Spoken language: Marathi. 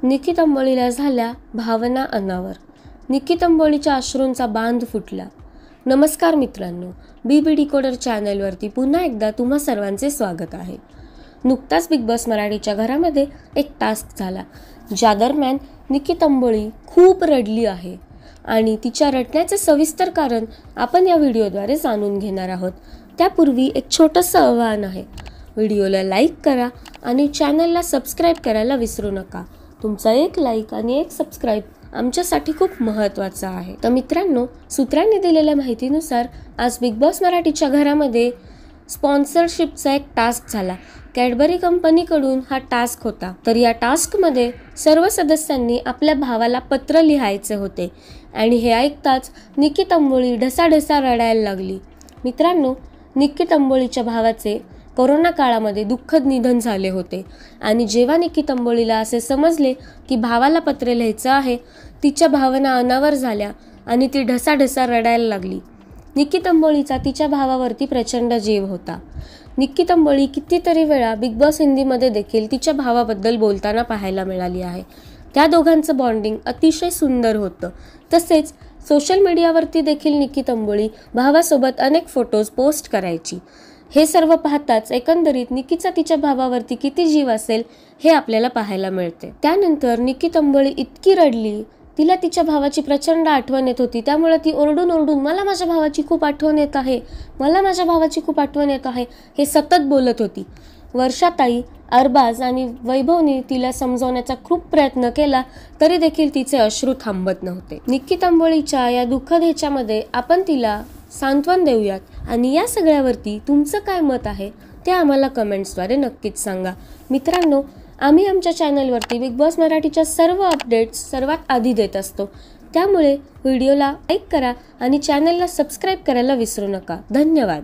निकी तंबोळीला झाल्या भावना अनावर. निकी तंबोळीच्या अश्रूंचा बांध फुटला. नमस्कार मित्रांनो, BB डिकोडर चॅनलवरती पुन्हा एकदा तुम्हा सर्वांचे स्वागत आहे. नुकताच बिग बॉस मराठीच्या घरामध्ये एक टास्क झाला, ज्या दरम्यान निकी तंबोळी खूप रडली आहे आणि तिच्या रडण्याचे सविस्तर कारण आपण या व्हिडिओद्वारे जाणून घेणार आहोत. त्यापूर्वी एक छोटंसं आवाहन आहे, व्हिडिओला लाईक करा आणि चॅनलला सबस्क्राईब करायला विसरू नका. तुमचा एक लाईक आणि एक सबस्क्राईब आमच्यासाठी खूप महत्त्वाचं आहे. तर मित्रांनो, सूत्रांनी दिलेल्या माहितीनुसार आज बिग बॉस मराठीच्या घरामध्ये स्पॉन्सरशिपचा एक टास्क झाला. कॅडबरी कंपनीकडून हा टास्क होता. तर या टास्कमध्ये सर्व सदस्यांनी आपल्या भावाला पत्र लिहायचे होते आणि हे ऐकताच निकी तंबोळी ढसाढसा रडायला लागली. मित्रांनो, निकी तंबोळीच्या भावाचे कोरोना काळामध्ये दुःखद निधन झाले होते आणि जेव्हा निकी तंबोळीला असे समजले की भावाला पत्र लिहायचं आहे, तिच्या भावना अनावर झाल्या आणि ती ढसाढसा रडायला लागली. निकी तंबोळीचा तिच्या भावावरती प्रचंड जीव होता. निकी तंबोळी कितीतरी वेळा बिग बॉस हिंदीमध्ये देखील तिच्या भावाबद्दल बोलताना पाहायला मिळाली आहे. त्या दोघांचं बॉन्डिंग अतिशय सुंदर होतं. तसेच सोशल मीडियावरती देखील निकी तंबोळी भावासोबत अनेक फोटोज पोस्ट करायची. हे सर्व पाहताच एकंदरीत निकीचा तिच्या भावावरती किती जीव असेल हे आपल्याला पाहायला मिळते. त्यानंतर निकी तंबोळी इतकी रडली, तिला तिच्या भावाची प्रचंड आठवण येत होती. त्यामुळे ती ओरडून ओरडून मला माझ्या भावाची खूप आठवण येत आहे, मला माझ्या भावाची खूप आठवण येत आहे हे सतत बोलत होती. वर्षाताई, अरबाज आणि वैभवने तिला समजवण्याचा खूप प्रयत्न केला, तरी देखील तिचे अश्रू थांबत नव्हते. निकी तंबोळीच्या या दुःखद ह्याच्यामध्ये आपण तिला सांत्वन देऊयात आणि या सगळ्यावरती तुमचं काय मत आहे ते आम्हाला कमेंट्सद्वारे नक्कीच सांगा. मित्रांनो, आम्ही आमच्या चॅनलवरती बिग बॉस मराठीच्या सर्व अपडेट्स सर्वात आधी देत असतो. त्यामुळे व्हिडिओला लाईक करा आणि चॅनलला सबस्क्राईब करायला विसरू नका. धन्यवाद.